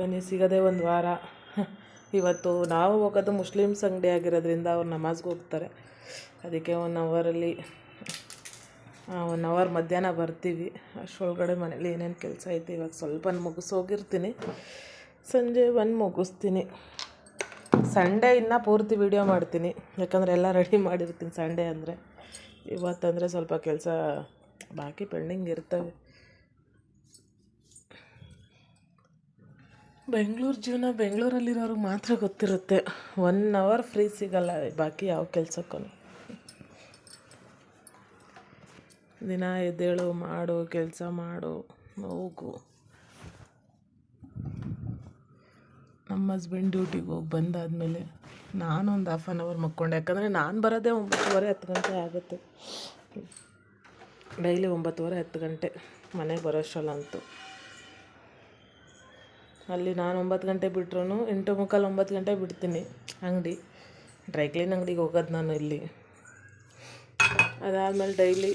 ಬನ್ನಿ ಸಿಗೋದೇ ಒಂದು ವಾರ. ಇವತ್ತು ನಾವು ಹೋಗೋದು ಮುಸ್ಲಿಮ್ಸ್ ಅಂಗಡಿ ಆಗಿರೋದ್ರಿಂದ ಅವ್ರು ನಮಾಜ್ಗೆ ಹೋಗ್ತಾರೆ. ಅದಕ್ಕೆ 1 ಅವರಲ್ಲಿ 1 ಅವರ್ ಮಧ್ಯಾಹ್ನ ಬರ್ತೀವಿ. ಅಷ್ಟರೊಳಗಡೆ ಮನೇಲಿ ಏನೇನು ಕೆಲಸ ಐತೆ ಇವಾಗ ಸ್ವಲ್ಪ ಮುಗಿಸೋಗಿರ್ತೀನಿ, ಸಂಜೆ ಬಂದು ಮುಗಿಸ್ತೀನಿ. ಸಂಡೇ ಇನ್ನೂ ಪೂರ್ತಿ ವೀಡಿಯೋ ಮಾಡ್ತೀನಿ, ಯಾಕಂದರೆ ಎಲ್ಲ ರೆಡಿ ಮಾಡಿರ್ತೀನಿ. ಸಂಡೇ ಅಂದರೆ ಇವತ್ತಂದರೆ ಸ್ವಲ್ಪ ಕೆಲಸ ಬಾಕಿ ಪೆಂಡಿಂಗ್ ಇರ್ತವೆ. ಬೆಂಗಳೂರು ಜೀವನ ಬೆಂಗಳೂರಲ್ಲಿರೋರಿಗೆ ಮಾತ್ರ ಗೊತ್ತಿರುತ್ತೆ. 1 ಅವರ್ ಫ್ರೀ ಸಿಗಲ್ಲ ಬಾಕಿ ಯಾವ ಕೆಲಸಕ್ಕೂ. ದಿನ ಎದ್ದೇಳು, ಮಾಡು, ಕೆಲಸ ಮಾಡು, ಹೋಗು. ನಮ್ಮ ಹಸ್ಬೆಂಡ್ ಡ್ಯೂಟಿಗೆ ಹೋಗಿ ಬಂದಾದಮೇಲೆ ನಾನೊಂದು 1/2 ಅವರ್ ಮಕ್ಕೊಂಡೆ, ಯಾಕಂದರೆ ನಾನು ಬರೋದೇ 9:30 10 ಗಂಟೆ ಆಗುತ್ತೆ. ಡೈಲಿ 9:30 10 ಗಂಟೆ ಮನೆಗೆ ಬರೋಷ್ಟಲ್ಲ ಅಂತೂ. ಅಲ್ಲಿ ನಾನು 9 ಗಂಟೆ ಬಿಟ್ರೂ 8:45 9 ಗಂಟೆ ಬಿಡ್ತೀನಿ ಅಂಗಡಿ. ಡ್ರೈ ಕ್ಲೀನ್ ಅಂಗಡಿಗೆ ಹೋಗೋದು ನಾನು ಇಲ್ಲಿ. ಅದಾದಮೇಲೆ ಡೈಲಿ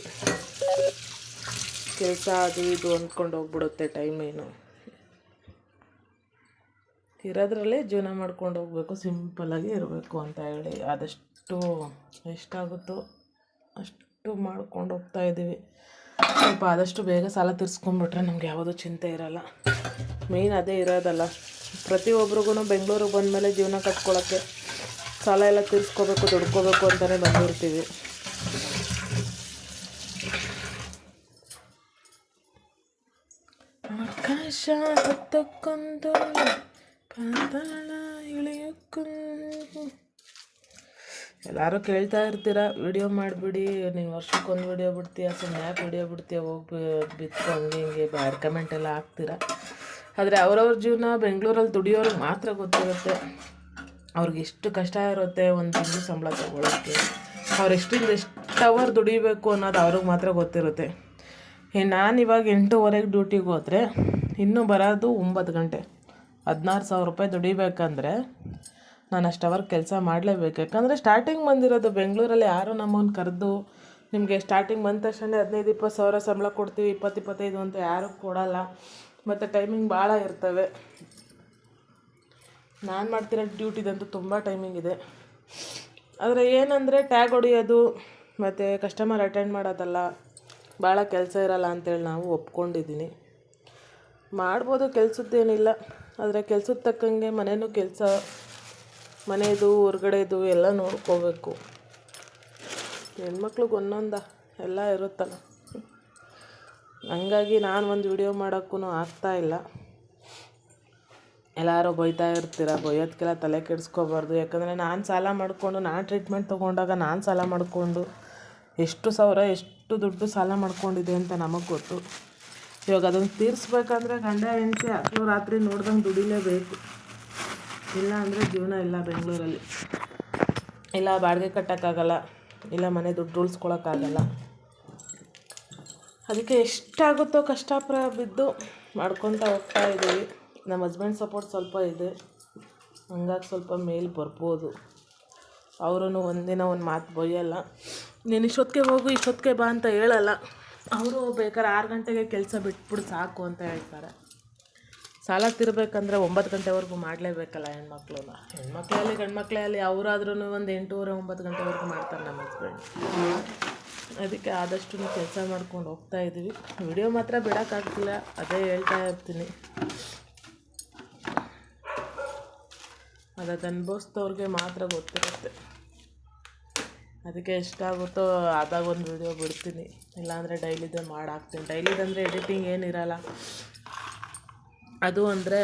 ಕೆಲಸ ಅದು ಇದು ಅಂದ್ಕೊಂಡು ಹೋಗ್ಬಿಡುತ್ತೆ ಟೈಮ್. ಏನು ಇರೋದ್ರಲ್ಲೇ ಜೀವನ ಮಾಡ್ಕೊಂಡು ಹೋಗಬೇಕು, ಸಿಂಪಲ್ಲಾಗಿ ಇರಬೇಕು ಅಂತ ಹೇಳಿ ಆದಷ್ಟು ಎಷ್ಟಾಗುತ್ತೋ ಅಷ್ಟು ಮಾಡ್ಕೊಂಡು ಹೋಗ್ತಾಯಿದ್ದೀವಿ. ಸ್ವಲ್ಪ ಆದಷ್ಟು ಬೇಗ ಸಾಲ ತೀರಿಸ್ಕೊಂಡ್ಬಿಟ್ರೆ ನಮ್ಗೆ ಯಾವುದೂ ಚಿಂತೆ ಇರೋಲ್ಲ. ಮೇಯ್ನ್ ಅದೇ ಇರೋದಲ್ಲ, ಪ್ರತಿಯೊಬ್ರಿಗೂ ಬೆಂಗಳೂರಿಗೆ ಬಂದಮೇಲೆ ಜೀವನ ಕಟ್ಕೊಳ್ಳೋಕ್ಕೆ ಸಾಲ ಎಲ್ಲ ತೀರಿಸ್ಕೋಬೇಕು, ದುಡ್ಕೋಬೇಕು ಅಂತಲೇ ಬಂದಿರ್ತೀವಿ. ಆಕಾಶ ಹೊತ್ತಕ್ಕೊಂದು ಪಾತಾಳ ಇಳಿಯಕ್ಕೊಂದು. ಎಲ್ಲರೂ ಕೇಳ್ತಾ ಇರ್ತೀರ, ವಿಡಿಯೋ ಮಾಡಿಬಿಡಿ, ನೀವು ವರ್ಷಕ್ಕೊಂದು ವಿಡಿಯೋ ಬಿಡ್ತೀಯ, ಸುಮ್ಮನೆ ಯಾಕೆ ವಿಡಿಯೋ ಬಿಡ್ತೀಯ, ಹೋಗಿ ಬಿತ್ತು ಹಂಗೆ ಹಿಂಗೆ ಬ್ಯಾಡ್ ಕಮೆಂಟ್ ಎಲ್ಲ ಹಾಕ್ತೀರ. ಆದರೆ ಅವ್ರವ್ರ ಜೀವನ ಬೆಂಗಳೂರಲ್ಲಿ ದುಡಿಯೋರಿಗೆ ಮಾತ್ರ ಗೊತ್ತಿರುತ್ತೆ. ಅವ್ರಿಗೆ ಎಷ್ಟು ಕಷ್ಟ ಇರುತ್ತೆ ಒಂದು ತಿಂಗಳು ಸಂಬಳ ತೊಗೊಳೋಕ್ಕೆ, ಅವ್ರು ಎಷ್ಟು ಅವರ್ ದುಡಿಬೇಕು ಅನ್ನೋದು ಅವ್ರಿಗೆ ಮಾತ್ರ ಗೊತ್ತಿರುತ್ತೆ. ನಾನು ಇವಾಗ 8:30ಗೆ ಡ್ಯೂಟಿಗೆ ಹೋದರೆ ಇನ್ನೂ ಬರೋದು 9 ಗಂಟೆ. 16,000 ರೂಪಾಯಿ ದುಡಿಬೇಕಂದ್ರೆ ನಾನು ಅಷ್ಟು ಅವರ್ ಕೆಲಸ ಮಾಡಲೇಬೇಕು. ಯಾಕಂದರೆ ಸ್ಟಾರ್ಟಿಂಗ್ ಬಂದಿರೋದು ಬೆಂಗಳೂರಲ್ಲಿ. ಯಾರು ನಮ್ಮನ್ನು ಕರೆದು ನಿಮಗೆ ಸ್ಟಾರ್ಟಿಂಗ್ ಬಂದ ತಕ್ಷಣ 15-20 ಸಾವಿರ ಸಂಬಳ ಕೊಡ್ತೀವಿ, 20-25 ಅಂತ ಯಾರೂ ಕೊಡೋಲ್ಲ. ಮತ್ತು ಟೈಮಿಂಗ್ ಭಾಳ ಇರ್ತವೆ. ನಾನು ಮಾಡ್ತಿರೋ ಡ್ಯೂಟಿದಂತೂ ತುಂಬ ಟೈಮಿಂಗ್ ಇದೆ. ಆದರೆ ಏನಂದರೆ ಟ್ಯಾಗ್ ಹೊಡಿಯೋದು ಮತ್ತು ಕಸ್ಟಮರ್ ಅಟೆಂಡ್ ಮಾಡೋದಲ್ಲ, ಭಾಳ ಕೆಲಸ ಇರೋಲ್ಲ ಅಂತೇಳಿ ನಾವು ಒಪ್ಕೊಂಡಿದ್ದೀನಿ. ಮಾಡ್ಬೋದು, ಕೆಲಸದ್ದೇನಿಲ್ಲ. ಆದರೆ ಕೆಲಸದ ತಕ್ಕಂಗೆ ಮನೇನೂ ಕೆಲಸ, ಮನೆಯದು ಹೊರ್ಗಡೆದು ಎಲ್ಲ ನೋಡ್ಕೋಬೇಕು. ಹೆಣ್ಮಕ್ಳಿಗೆ ಒಂದೊಂದು ಎಲ್ಲ ಇರುತ್ತಲ್ಲ. ಹಂಗಾಗಿ ನಾನು ಒಂದು ವಿಡಿಯೋ ಮಾಡೋಕ್ಕೂ ಆಗ್ತಾಯಿಲ್ಲ. ಎಲ್ಲರೂ ಬೈತಾ ಇರ್ತೀರ, ಬೈಯೋದಕ್ಕೆಲ್ಲ ತಲೆ ಕೆಡಿಸ್ಕೋಬಾರ್ದು. ಯಾಕಂದರೆ ನಾನು ಸಾಲ ಮಾಡಿಕೊಂಡು, ನಾನು ಟ್ರೀಟ್ಮೆಂಟ್ ತೊಗೊಂಡಾಗ ನಾನು ಸಾಲ ಮಾಡಿಕೊಂಡು ಎಷ್ಟು ದುಡ್ಡು ಸಾಲ ಮಾಡ್ಕೊಂಡಿದೆ ಅಂತ ನಮಗೆ ಗೊತ್ತು. ಇವಾಗ ಅದನ್ನು ತೀರಿಸ್ಬೇಕಂದ್ರೆ ಗಂಡ ಹೆಂಡತಿ ಹಗಲು ರಾತ್ರಿ ನೋಡ್ದಂಗೆ ದುಡಿಲೇಬೇಕು. ಇಲ್ಲ ಅಂದರೆ ಜೀವನ ಇಲ್ಲ ಬೆಂಗಳೂರಲ್ಲಿ. ಇಲ್ಲ ಬಾಡಿಗೆ ಕಟ್ಟೋಕ್ಕಾಗಲ್ಲ, ಇಲ್ಲ ಮನೆ ದುಡ್ಡು ಉಳಿಸ್ಕೊಳಕ್ಕಾಗಲ್ಲ. ಅದಕ್ಕೆ ಎಷ್ಟಾಗುತ್ತೋ ಕಷ್ಟಪರ ಬಿದ್ದು ಮಾಡ್ಕೊತಾ ಹೋಗ್ತಾ ಇದ್ದೀವಿ. ನಮ್ಮ ಹಸ್ಬೆಂಡ್ ಸಪೋರ್ಟ್ ಸ್ವಲ್ಪ ಇದೆ, ಹಂಗಾಗಿ ಸ್ವಲ್ಪ ಮೇಲೆ ಬರ್ಬೋದು. ಅವರೂ ಒಂದಿನ ಒಂದು ಮಾತು ಬೈಯಲ್ಲ, ನೀನು ಇಷ್ಟೊತ್ತಿಗೆ ಹೋಗು ಇಷ್ಟೊತ್ತಿಗೆ ಬಾ ಅಂತ ಹೇಳಲ್ಲ. ಅವರು ಬೇಕಾದ್ರೆ 6 ಗಂಟೆಗೆ ಕೆಲಸ ಬಿಟ್ಬಿಡು ಸಾಕು ಅಂತ ಹೇಳ್ತಾರೆ. ಸಾಲ ತಿರ್ಬೇಕಂದ್ರೆ 9 ಗಂಟೆವರೆಗೂ ಮಾಡಲೇಬೇಕಲ್ಲ ಹೆಣ್ಮಕ್ಳಲ್ಲಿ ಗಂಡ್ಮಕ್ಳಲ್ಲಿ. ಅವರಾದ್ರೂ ಒಂದು 8:30 9 ಗಂಟೆವರೆಗೂ ಮಾಡ್ತಾರೆ ನಮ್ಮ ಹಸ್ಬೆಂಡ್. ಅದಕ್ಕೆ ಆದಷ್ಟು ಕೆಲಸ ಮಾಡ್ಕೊಂಡು ಹೋಗ್ತಾ ಇದ್ದೀವಿ. ವಿಡಿಯೋ ಮಾತ್ರ ಬಿಡೋಕ್ಕಾಗ್ತಿಲ್ಲ, ಅದೇ ಹೇಳ್ತಾ ಇರ್ತೀನಿ. ಅದಕ್ಕೆ ಅನುಭವಿಸ್ದವ್ರಿಗೆ ಮಾತ್ರ ಗೊತ್ತಿರುತ್ತೆ. ಅದಕ್ಕೆ ಎಷ್ಟಾಗುತ್ತೋ ಆದಾಗ ಒಂದು ವಿಡಿಯೋ ಬಿಡ್ತೀನಿ, ಇಲ್ಲಾಂದರೆ ಡೈಲಿದೇ ಮಾಡಾಕ್ತೀನಿ. ಡೈಲಿದಂದರೆ ಎಡಿಟಿಂಗ್ ಏನಿರಲ್ಲ, ಅದು ಅಂದರೆ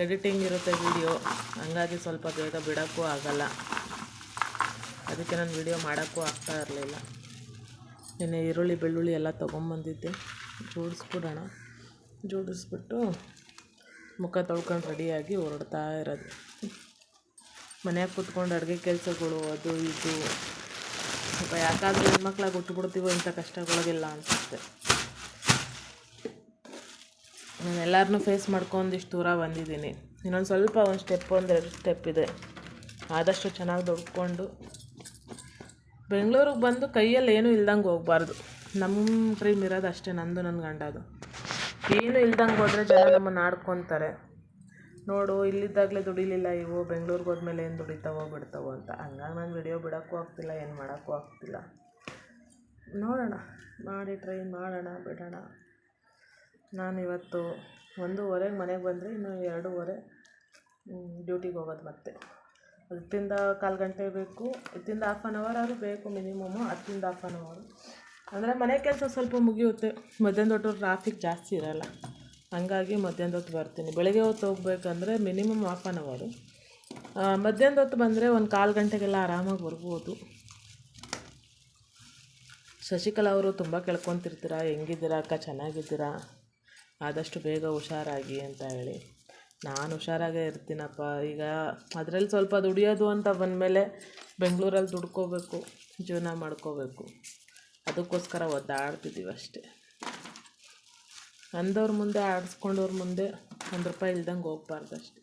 ಎಡಿಟಿಂಗ್ ಇರುತ್ತೆ ವಿಡಿಯೋ, ಹಂಗಾಗಿ ಸ್ವಲ್ಪ ಬೇಗ ಬಿಡೋಕ್ಕೂ ಆಗಲ್ಲ. ಅದಕ್ಕೆ ನಾನು ವಿಡಿಯೋ ಮಾಡೋಕ್ಕೂ ಆಗ್ತಾ ಇರಲಿಲ್ಲ. ನಿನ್ನೆ ಈರುಳ್ಳಿ ಬೆಳ್ಳುಳ್ಳಿ ಎಲ್ಲ ತೊಗೊಂಬಂದಿದ್ದೆ, ಜೋಡಿಸ್ಬಿಟ್ಟು ಮುಖ ತೊಳ್ಕೊಂಡು ರೆಡಿಯಾಗಿ ಹೊರಡ್ತಾ ಇರೋದು. ಮನೆಯಾಗ ಕೂತ್ಕೊಂಡು ಅಡುಗೆ ಕೆಲಸಗಳು ಅದು ಇದು ಸ್ವಲ್ಪ ಯಾಕಾದರೂ ಹೆಣ್ಮಕ್ಳಾಗಿ ಹುಟ್ಟುಬಿಡ್ತೀವೋ ಇಂಥ ಕಷ್ಟಗಳಿಗೆಲ್ಲ ಅನಿಸುತ್ತೆ. ನಾನು ಎಲ್ಲರನ್ನೂ ಫೇಸ್ ಮಾಡ್ಕೊಂದಿಷ್ಟು ದೂರ ಬಂದಿದ್ದೀನಿ. ಇನ್ನೊಂದು ಸ್ವಲ್ಪ ಒಂದು 1-2 ಸ್ಟೆಪ್ ಇದೆ. ಆದಷ್ಟು ಚೆನ್ನಾಗಿ ದುಡ್ಕೊಂಡು ಬೆಂಗಳೂರಿಗೆ ಬಂದು ಕೈಯಲ್ಲಿ ಏನೂ ಇಲ್ದಂಗೆ ಹೋಗಬಾರ್ದು. ನಮ್ಮ ಡ್ರೀಮ್ ಇರೋದು ಅಷ್ಟೇ, ನಂದು ನನ್ನ ಗಂಡದು. ಏನೂ ಇಲ್ದಂಗೆ ಹೋದರೆ ಜನ ನಮ್ಮನ್ನು ಆಡ್ಕೊತಾರೆ. ನೋಡು ಇಲ್ಲಿದ್ದಾಗಲೇ ದುಡಿಲಿಲ್ಲ ಇವು, ಬೆಂಗಳೂರಿಗೆ ಹೋದ್ಮೇಲೆ ಏನು ದುಡಿತಾವೋ ಬಿಡ್ತಾವೋ ಅಂತ. ಹಂಗಾಗಿ ನಾನು ವಿಡಿಯೋ ಬಿಡೋಕ್ಕೂ ಆಗ್ತಿಲ್ಲ, ಏನು ಮಾಡೋಕ್ಕೂ ಆಗ್ತಿಲ್ಲ. ನೋಡೋಣ, ಮಾಡಿ ಟ್ರೈ ಮಾಡೋಣ, ಬಿಡೋಣ. ನಾನಿವತ್ತು 1:15 ಮನೆಗೆ ಬಂದರೆ ಇನ್ನು 2:15 ಡ್ಯೂಟಿಗೆ ಹೋಗೋದು ಮತ್ತೆ. 10-15 ಗಂಟೆ ಬೇಕು, 10-12 ಆದರೂ ಬೇಕು ಮಿನಿಮಮ್ಮು, 10-12 ಅಂದರೆ ಮನೆ ಕೆಲಸ ಸ್ವಲ್ಪ ಮುಗಿಯುತ್ತೆ. ಮಧ್ಯಾಹ್ನದ ಹೊತ್ತು ಟ್ರಾಫಿಕ್ ಜಾಸ್ತಿ ಇರೋಲ್ಲ, ಹಂಗಾಗಿ ಮಧ್ಯಾಹ್ನದ ಹೊತ್ತು ಬರ್ತೀನಿ. ಬೆಳಗ್ಗೆ ಹೊತ್ತು ಹೋಗ್ಬೇಕಂದ್ರೆ ಮಿನಿಮಮ್ 12 ಮಧ್ಯಾಹ್ನದ ಹೊತ್ತು ಬಂದರೆ 1-4 ಗಂಟೆಗೆಲ್ಲ ಆರಾಮಾಗಿ ಬರ್ಬೋದು. ಶಶಿಕಲಾ ಅವರು ತುಂಬ ಕೇಳ್ಕೊತಿರ್ತೀರ, ಹೆಂಗಿದ್ದೀರಾ ಅಕ್ಕ, ಚೆನ್ನಾಗಿದ್ದೀರಾ, ಆದಷ್ಟು ಬೇಗ ಹುಷಾರಾಗಿ ಅಂತ ಹೇಳಿ. ನಾನು ಹುಷಾರಾಗೇ ಇರ್ತೀನಪ್ಪ. ಈಗ ಅದರಲ್ಲಿ ಸ್ವಲ್ಪ ದುಡಿಯೋದು ಅಂತ ಬಂದಮೇಲೆ ಬೆಂಗಳೂರಲ್ಲಿ ದುಡ್ಕೋಬೇಕು, ಜೀವನ ಮಾಡ್ಕೋಬೇಕು. ಅದಕ್ಕೋಸ್ಕರ ಒದ್ದಾಡ್ತಿದ್ದೀವಿ ಅಷ್ಟೇ. ಅಂದವ್ರ ಮುಂದೆ, ಆಡಿಸ್ಕೊಂಡವ್ರ ಮುಂದೆ ₹1 ಇಲ್ದಂಗೆ ಹೋಗ್ಬಾರ್ದು ಅಷ್ಟೆ.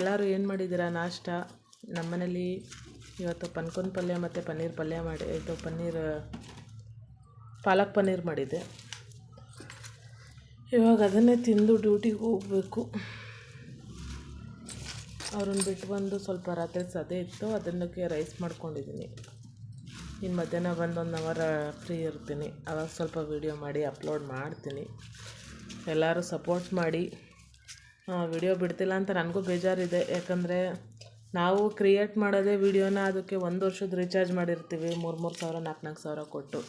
ಎಲ್ಲರೂ ಏನು ಮಾಡಿದ್ದೀರಾ ನಾಷ್ಟ? ನಮ್ಮನೇಲಿ ಇವತ್ತು ಪನ್ಕನ್ ಪಲ್ಯ ಮತ್ತು ಪನ್ನೀರ್ ಪಲ್ಯ ಪಾಲಕ್ ಪನ್ನೀರ್ ಮಾಡಿದ್ದೆ. ಇವಾಗ ಅದನ್ನೇ ತಿಂದು ಡ್ಯೂಟಿಗೆ ಹೋಗಬೇಕು. ಅವ್ರನ್ನ ಬಿಟ್ಟು ಬಂದು ಸ್ವಲ್ಪ ರಾತ್ರಿ ಸದೆ ಇತ್ತು, ಅದನ್ನಕ್ಕೆ ರೈಸ್ ಮಾಡ್ಕೊಂಡಿದ್ದೀನಿ. ಇನ್ನು ಮಧ್ಯಾಹ್ನ ಬಂದು 1 ಅವರ್ ಫ್ರೀ ಇರ್ತೀನಿ, ಆವಾಗ ಸ್ವಲ್ಪ ವೀಡಿಯೋ ಮಾಡಿ ಅಪ್ಲೋಡ್ ಮಾಡ್ತೀನಿ. ಎಲ್ಲರೂ ಸಪೋರ್ಟ್ ಮಾಡಿ. ವಿಡಿಯೋ ಬಿಡ್ತಿಲ್ಲ ಅಂತ ನನಗೂ ಬೇಜಾರಿದೆ, ಯಾಕಂದರೆ ನಾವು ಕ್ರಿಯೇಟ್ ಮಾಡೋದೇ ವೀಡಿಯೋನ, ಅದಕ್ಕೆ 1 ವರ್ಷದ ರೀಚಾರ್ಜ್ ಮಾಡಿರ್ತೀವಿ 3,000 4,000 ಕೊಟ್ಟು.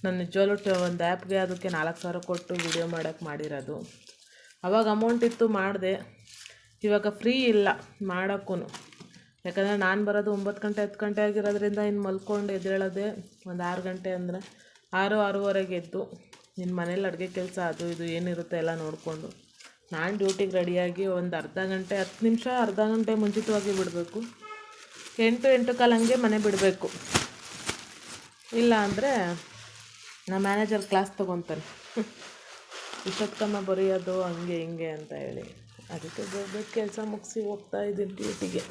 ನಾನು ನಿಜವಾಗ್ಲೂ ಒಂದು ಆ್ಯಪ್ಗೆ ಅದಕ್ಕೆ 4,000 ಕೊಟ್ಟು ವೀಡಿಯೋ ಮಾಡೋಕ್ಕೆ ಮಾಡಿರೋದು. ಅವಾಗ ಅಮೌಂಟ್ ಇತ್ತು ಮಾಡಿದೆ, ಇವಾಗ ಫ್ರೀ ಇಲ್ಲ ಮಾಡೋಕ್ಕೂ. ಯಾಕಂದರೆ ನಾನು ಬರೋದು 9 ಗಂಟೆ 10 ಗಂಟೆ ಆಗಿರೋದ್ರಿಂದ ಇನ್ನು ಮಲ್ಕೊಂಡು ಎದ್ದೇಳೋದೇ ಒಂದು 6 ಗಂಟೆ, ಅಂದರೆ 6-6:30 ಎದ್ದು ಇನ್ನು ಮನೇಲಿ ಅಡುಗೆ ಕೆಲಸ ಅದು ಇದು ಏನಿರುತ್ತೆ ಎಲ್ಲ ನೋಡಿಕೊಂಡು ನಾನು ಡ್ಯೂಟಿಗೆ ರೆಡಿಯಾಗಿ ಒಂದು ಅರ್ಧ ಗಂಟೆ ಮುಂಚಿತವಾಗಿ ಬಿಡಬೇಕು. 8-8:15 ಹಂಗೆ ಮನೆ ಬಿಡಬೇಕು. ಇಲ್ಲ ಅಂದರೆ ನಮ್ಮ ಮ್ಯಾನೇಜರ್ ಕ್ಲಾಸ್ ತೊಗೊತಾನೆ, ಇಷ್ಟೊತ್ತಮ್ಮ ಬರೆಯೋದು ಹಂಗೆ ಹಿಂಗೆ ಅಂತ ಹೇಳಿ. ಅದಕ್ಕೆ ಬೇಗ ಕೆಲಸ ಮುಗಿಸಿ ಹೋಗ್ತಾ ಇದ್ದೀನಿ ಡ್ಯೂಟಿಗೆ.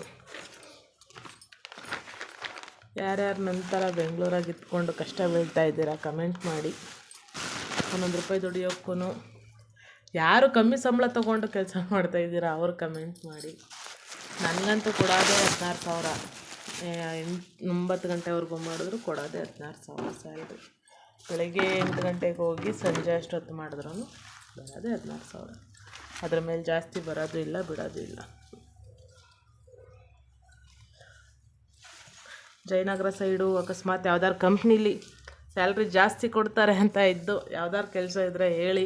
ಯಾರ್ಯಾರು ನಂತರ ಬೆಂಗಳೂರಾಗಿ ಇಟ್ಕೊಂಡು ಕಷ್ಟ ಬೀಳ್ತಾ ಇದ್ದೀರಾ ಕಮೆಂಟ್ ಮಾಡಿ. ₹1 ದುಡಿಯೋಕ್ಕೂ ಯಾರು ಕಮ್ಮಿ ಸಂಬಳ ತೊಗೊಂಡು ಕೆಲಸ ಮಾಡ್ತಾಯಿದ್ದೀರಾ ಅವ್ರು ಕಮೆಂಟ್ ಮಾಡಿ. ನನಗಂತೂ ಕೊಡೋದೇ 16,000, 9 ಗಂಟೆವರೆಗೂ ಮಾಡಿದ್ರು ಕೊಡೋದೇ 16,000 ಸ್ಯಾಲ್ರಿ. ಬೆಳಗ್ಗೆ 8 ಗಂಟೆಗೆ ಹೋಗಿ ಸಂಜೆ ಅಷ್ಟೊತ್ತು ಮಾಡಿದ್ರೂ ಬರೋದೇ 16,000. ಅದ್ರ ಮೇಲೆ ಜಾಸ್ತಿ ಬರೋದು ಇಲ್ಲ, ಬಿಡೋದು ಇಲ್ಲ. ಜಯನಗರ ಸೈಡು ಅಕಸ್ಮಾತ್ ಯಾವ್ದಾರು ಕಂಪ್ನೀಲಿ ಸ್ಯಾಲ್ರಿ ಜಾಸ್ತಿ ಕೊಡ್ತಾರೆ ಅಂತ ಇದ್ದು ಯಾವ್ದಾರು ಕೆಲಸ ಇದ್ದರೆ ಹೇಳಿ,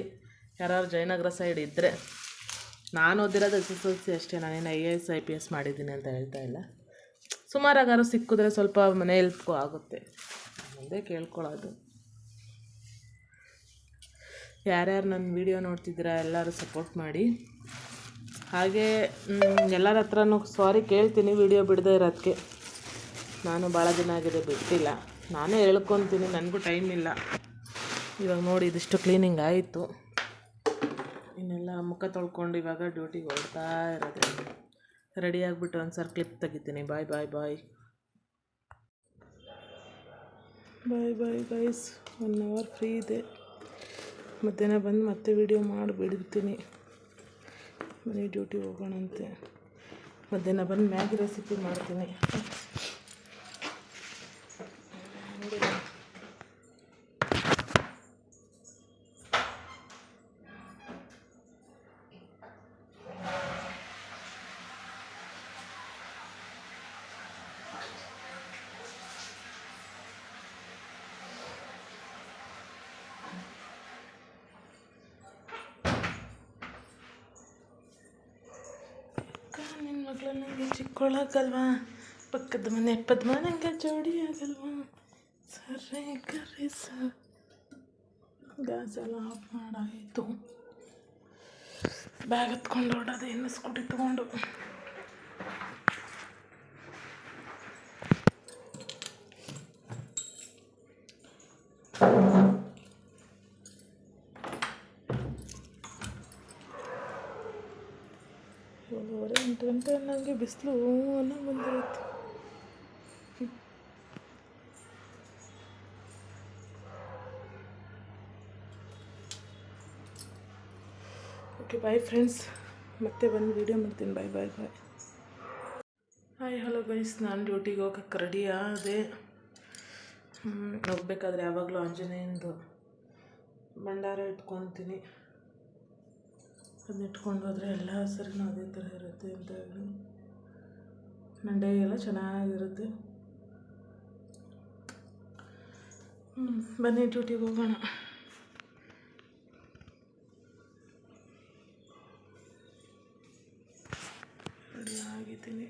ಯಾರು ಜಯನಗರ ಸೈಡ್ ಇದ್ದರೆ. ನಾನು ಓದಿರೋದು SSLC ಅಷ್ಟೇ, ನಾನೇನು IAS IPS ಮಾಡಿದ್ದೀನಿ ಅಂತ ಹೇಳ್ತಾ ಇಲ್ಲ. ಸುಮಾರಾಗಾರು ಸಿಕ್ಕಿದ್ರೆ ಸ್ವಲ್ಪ ಮನೆ ಹೆಲ್ಪ್ಗೂ ಆಗುತ್ತೆ, ಮುಂದೆ ಕೇಳ್ಕೊಳ್ಳೋದು. ಯಾರ್ಯಾರು ನನ್ನ ವೀಡಿಯೋ ನೋಡ್ತಿದ್ದೀರಾ ಎಲ್ಲರೂ ಸಪೋರ್ಟ್ ಮಾಡಿ. ಹಾಗೆ ಎಲ್ಲರ ಹತ್ರನೂ ಸಾರಿ ಕೇಳ್ತೀನಿ ವೀಡಿಯೋ ಬಿಡದೇ ಇರೋದಕ್ಕೆ. ನಾನು ಭಾಳ ದಿನ ಆಗಿದೆ ಬಿಟ್ಟಿಲ್ಲ, ನಾನೇ ಹೇಳ್ಕೊತೀನಿ, ನನಗೂ ಟೈಮ್ ಇಲ್ಲ. ಇವಾಗ ನೋಡಿ ಇದಿಷ್ಟು ಕ್ಲೀನಿಂಗ್ ಆಯಿತು, ಇನ್ನೆಲ್ಲ ಮುಖ ತೊಳ್ಕೊಂಡು ಇವಾಗ ಡ್ಯೂಟಿಗೆ ಹೊರಡ್ತಾ ಇರೋದು. ರೆಡಿ ಆಗಿಬಿಟ್ಟು ಒಂದು ಸರ್ ಕ್ಲಿಪ್ ತೆಗಿತೀನಿ. ಬಾಯ್ ಬಾಯ್ ಬಾಯ್ ಬಾಯ್ ಬಾಯ್ ಗೈಸ್. 1 ಅವರ್ ಫ್ರೀ ಇದೆ, ಮಧ್ಯಾಹ್ನ ಬಂದು ಮತ್ತೆ ವೀಡಿಯೋ ಮಾಡಿಬಿಡ್ತೀನಿ. ಮನೆ ಡ್ಯೂಟಿ ಹೋಗೋಣಂತೆ. ಮಧ್ಯಾಹ್ನ ಬಂದು ಮ್ಯಾಗಿ ರೆಸಿಪಿ ಮಾಡ್ತೀನಿ. ನಿನ್ನ ಮಗಳು ನನಗೆ ಚಿಕ್ಕವಳಾಗಲ್ವಾ, ಪಕ್ಕದ ಮನೆ ಪದ್ಮ ನನಗೆ ಜೋಡಿ ಆಗಲ್ವಾ, ಸರಿ ಕರಿ ಸರ್. ಗ್ಯಾಸ್ ಎಲ್ಲ ಆಫ್ ಮಾಡಾಯಿತು. ಬ್ಯಾಗ್ ಎತ್ಕೊಂಡು ಹೊರಡೋದು, ಇನ್ನು ಸ್ಕೂಟಿ ತೊಗೊಂಡು. ಏಳುವರೆ 8 ಗಂಟೆ ನನಗೆ ಬಿಸಿಲು ಅನ್ನೋ ಬಂದಿರುತ್ತೆ. ಓಕೆ ಬಾಯ್ ಫ್ರೆಂಡ್ಸ್, ಮತ್ತೆ ಬಂದು ವೀಡಿಯೋ ಮಾಡ್ತೀನಿ. ಬಾಯ್ ಬಾಯ್ ಬಾಯ್. ಹಾಯ್ ಹಲೋ ಗೈಸ್, ನಾನು ಡ್ಯೂಟಿಗೆ ಹೋಗೋಕ್ಕೆ ರೆಡಿ ಆದೆ. ಹೋಗ್ಬೇಕಾದ್ರೆ ಯಾವಾಗಲೂ ಆಂಜನೇಯಂದು ಭಂಡಾರ ಇಟ್ಕೊತೀನಿ. ಅದನ್ನ ಇಟ್ಕೊಂಡು ಹೋದರೆ ಎಲ್ಲ ಸರಿನೂ ಅದೇ ಥರ ಇರುತ್ತೆ ಅಂತ ಹೇಳಿ ನನ್ನ ಡೇ ಎಲ್ಲ ಚೆನ್ನಾಗಿರುತ್ತೆ. ಬನ್ನಿ ಡ್ಯೂಟಿಗೆ ಹೋಗೋಣ. ರೆಡಿ ಆಗಿದ್ದೀನಿ.